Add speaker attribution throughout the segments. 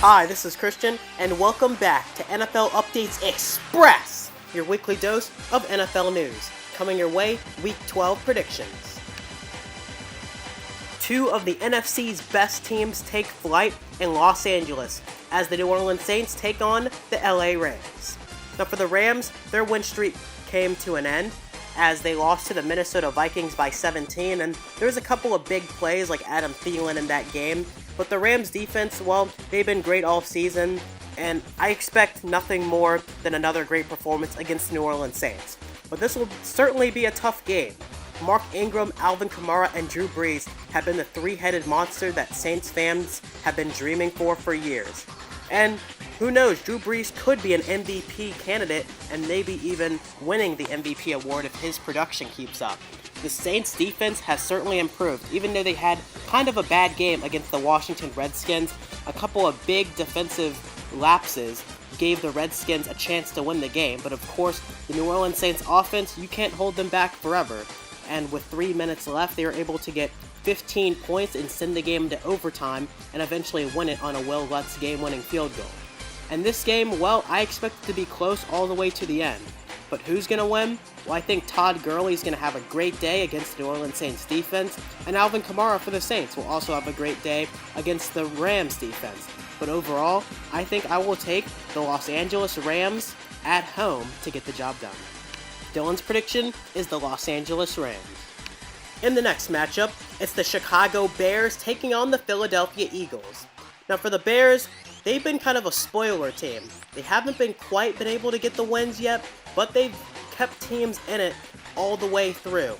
Speaker 1: Hi, this is Christian, and welcome back to NFL Updates Express, your weekly dose of NFL news. Coming your way, Week 12 predictions. Two of the NFC's best teams take flight in Los Angeles as the New Orleans Saints take on the LA Rams. Now for the Rams, their win streak came to an end as they lost to the Minnesota Vikings by 17, and there was a couple of big plays like Adam Thielen in that game. But the Rams defense, well, they've been great all season, and I expect nothing more than another great performance against the New Orleans Saints. But this will certainly be a tough game. Mark Ingram, Alvin Kamara, and Drew Brees have been the three-headed monster that Saints fans have been dreaming for years. And who knows, Drew Brees could be an MVP candidate and maybe even winning the MVP award if his production keeps up. The Saints defense has certainly improved, even though they had kind of a bad game against the Washington Redskins. A couple of big defensive lapses gave the Redskins a chance to win the game, but of course, the New Orleans Saints offense, you can't hold them back forever. And with 3 minutes left, they were able to get 15 points and send the game to overtime and eventually win it on a Will Lutz game-winning field goal. And this game, well, I expect it to be close all the way to the end. But who's going to win? Well, I think Todd Gurley is going to have a great day against the New Orleans Saints defense, and Alvin Kamara for the Saints will also have a great day against the Rams defense. But overall, I think I will take the Los Angeles Rams at home to get the job done. Dylan's prediction is the Los Angeles Rams. In the next matchup, it's the Chicago Bears taking on the Philadelphia Eagles. Now for the Bears, they've been kind of a spoiler team. They haven't quite been able to get the wins yet, but they've kept teams in it all the way through.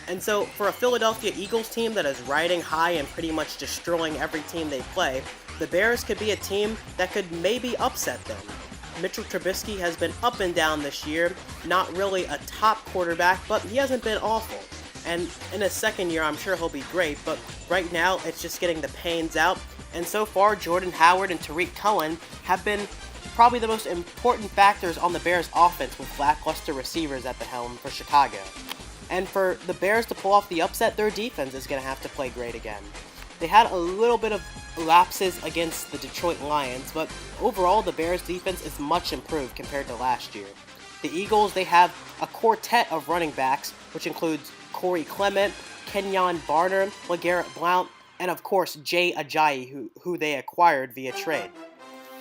Speaker 1: And so for a Philadelphia Eagles team that is riding high and pretty much destroying every team they play, the Bears could be a team that could maybe upset them. Mitchell Trubisky has been up and down this year, not really a top quarterback, but he hasn't been awful. And in his second year, I'm sure he'll be great, but right now it's just getting the pains out. And so far, Jordan Howard and Tariq Cohen have been probably the most important factors on the Bears' offense with lackluster receivers at the helm for Chicago. And for the Bears to pull off the upset, their defense is going to have to play great again. They had a little bit of lapses against the Detroit Lions, but overall the Bears' defense is much improved compared to last year. The Eagles, they have a quartet of running backs, which includes Corey Clement, Kenyon Barner, LeGarrette Blount, and of course Jay Ajayi, who they acquired via trade.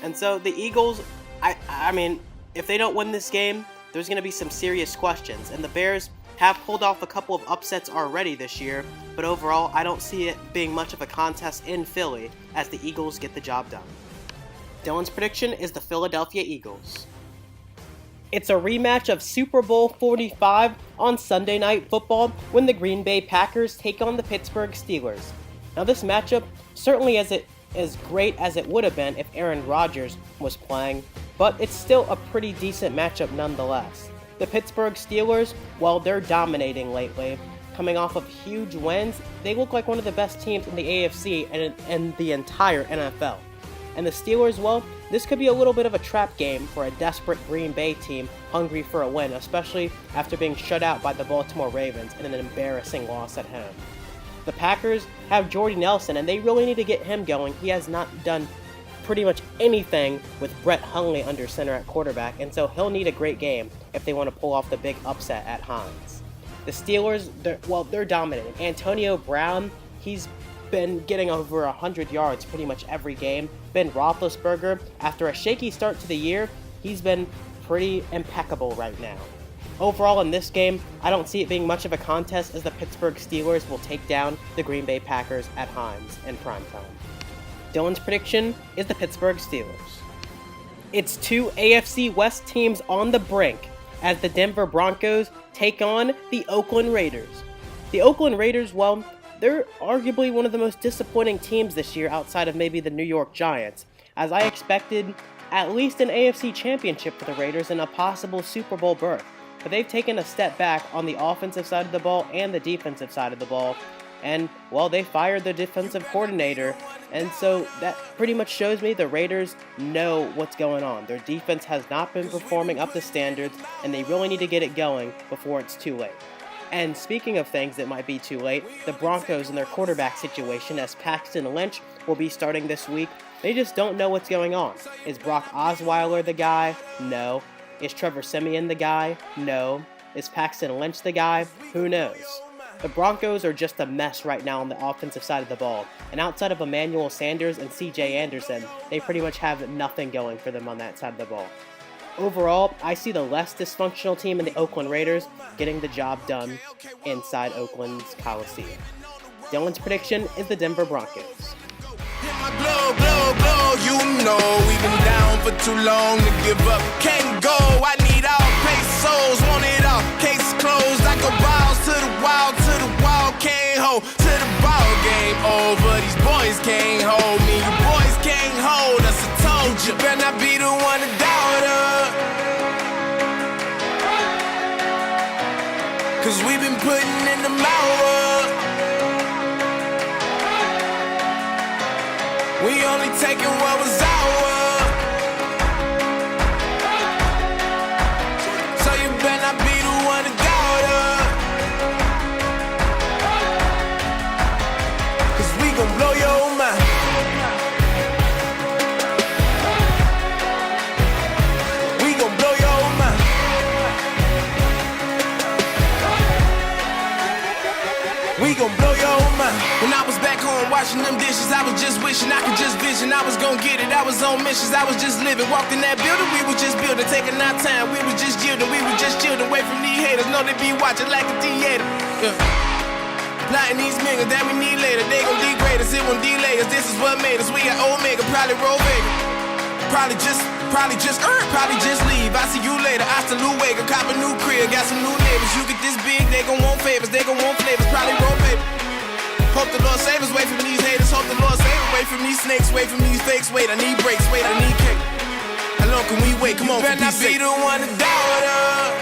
Speaker 1: And so the Eagles, I mean, if they don't win this game, there's going to be some serious questions. And the Bears have pulled off a couple of upsets already this year, but overall, I don't see it being much of a contest in Philly as the Eagles get the job done. Dylan's prediction is the Philadelphia Eagles. It's a rematch of Super Bowl 45 on Sunday Night Football when the Green Bay Packers take on the Pittsburgh Steelers. Now this matchup certainly isn't as great as it would have been if Aaron Rodgers was playing, but it's still a pretty decent matchup nonetheless. The Pittsburgh Steelers, well, they're dominating lately. Coming off of huge wins, they look like one of the best teams in the AFC and the entire NFL. And the Steelers, well, this could be a little bit of a trap game for a desperate Green Bay team hungry for a win, especially after being shut out by the Baltimore Ravens in an embarrassing loss at home. The Packers have Jordy Nelson, and they really need to get him going. He has not done pretty much anything with Brett Hundley under center at quarterback, and so he'll need a great game if they want to pull off the big upset at Heinz. The Steelers, they're dominating. Antonio Brown, he's been getting over 100 yards pretty much every game. Ben Roethlisberger, after a shaky start to the year, he's been pretty impeccable right now. Overall in this game, I don't see it being much of a contest as the Pittsburgh Steelers will take down the Green Bay Packers at Heinz in primetime. Dylan's prediction is the Pittsburgh Steelers. It's two AFC West teams on the brink as the Denver Broncos take on the Oakland Raiders. The Oakland Raiders, well, they're arguably one of the most disappointing teams this year outside of maybe the New York Giants, as I expected at least an AFC championship for the Raiders and a possible Super Bowl berth. But they've taken a step back on the offensive side of the ball and the defensive side of the ball. And, well, they fired their defensive coordinator. And so that pretty much shows me the Raiders know what's going on. Their defense has not been performing up to standards, and they really need to get it going before it's too late. And speaking of things that might be too late, the Broncos and their quarterback situation, as Paxton Lynch will be starting this week They just don't know what's going on. Is Brock Osweiler the guy? No. Is Trevor Siemian the guy? No. Is Paxton Lynch the guy? Who knows? The Broncos are just a mess right now on the offensive side of the ball, and outside of Emmanuel Sanders and C.J. Anderson, they pretty much have nothing going for them on that side of the ball. Overall, I see the less dysfunctional team in the Oakland Raiders getting the job done inside Oakland's Coliseum. Dylan's prediction is the Denver Broncos.
Speaker 2: You know we've been down for too long to give up. Can't go, I need all pesos, want it all. Case closed, I go balls to the wall, can't hold to the ball game over. These boys can't hold me, you boys can't hold us. I told you, better not be the one to doubt us. Cause we've been putting in the hours. We only taking what was ours. So you better not be the one to doubt us. Cause we gon' blow your mind. We gon' blow your mind. We gon' blow your mind. When I was back home washing them dishes, I was just wishing I could just vision. I was gon' get it, I was on missions, I was just living. Walked in that building, we was just building, taking our time. We was just yielding, we was just chillin' away from these haters. Know they be watching like a theater. Plotting these niggas that we need later. They gon' degrade us, it won't delay us. This is what made us. We got Omega, probably roll Vega. Probably just leave. I see you later. I salute Wega, cop a new crib, got some new neighbors. You get this big, they gon' want favors, they gon' want flavors. Probably roll paper. Hope the Lord save us, wait from these haters. Hope the Lord save us, wait from these snakes, wait from these fakes. Wait, I need breaks, wait, I need cake. How long can we wait? Come on, you better not be the one to doubt us.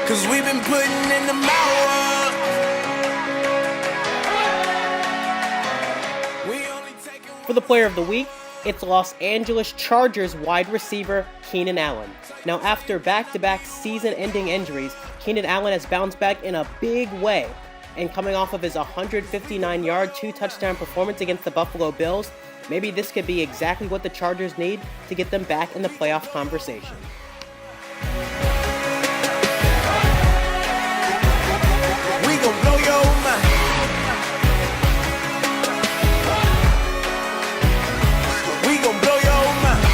Speaker 2: Cause we've been putting in the hours.
Speaker 1: For the player of the week, it's Los Angeles Chargers wide receiver Keenan Allen. Now, after back-to-back season-ending injuries, Keenan Allen has bounced back in a big way. And coming off of his 159-yard, 2-touchdown performance against the Buffalo Bills, maybe this could be exactly what the Chargers need to get them back in the playoff conversation.
Speaker 2: We gon' blow your mind. We gon' blow your mind.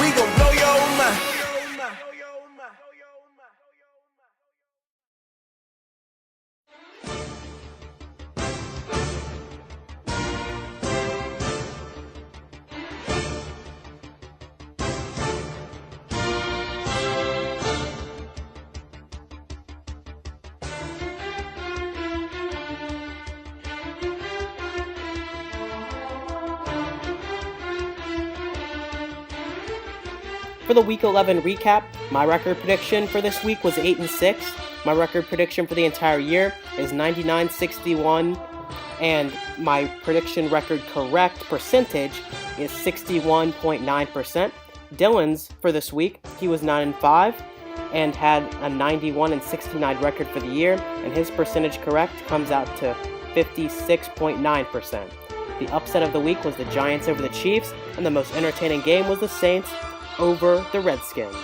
Speaker 2: We gon' blow your mind.
Speaker 1: For the Week 11 recap, my record prediction for this week was 8-6. My record prediction for the entire year is 99-61, and my prediction record correct percentage is 61.9%. Dylan's for this week, he was 9-5 and had a 91-69 record for the year, and his percentage correct comes out to 56.9%. The upset of the week was the Giants over the Chiefs, and the most entertaining game was the Saints over the Redskins.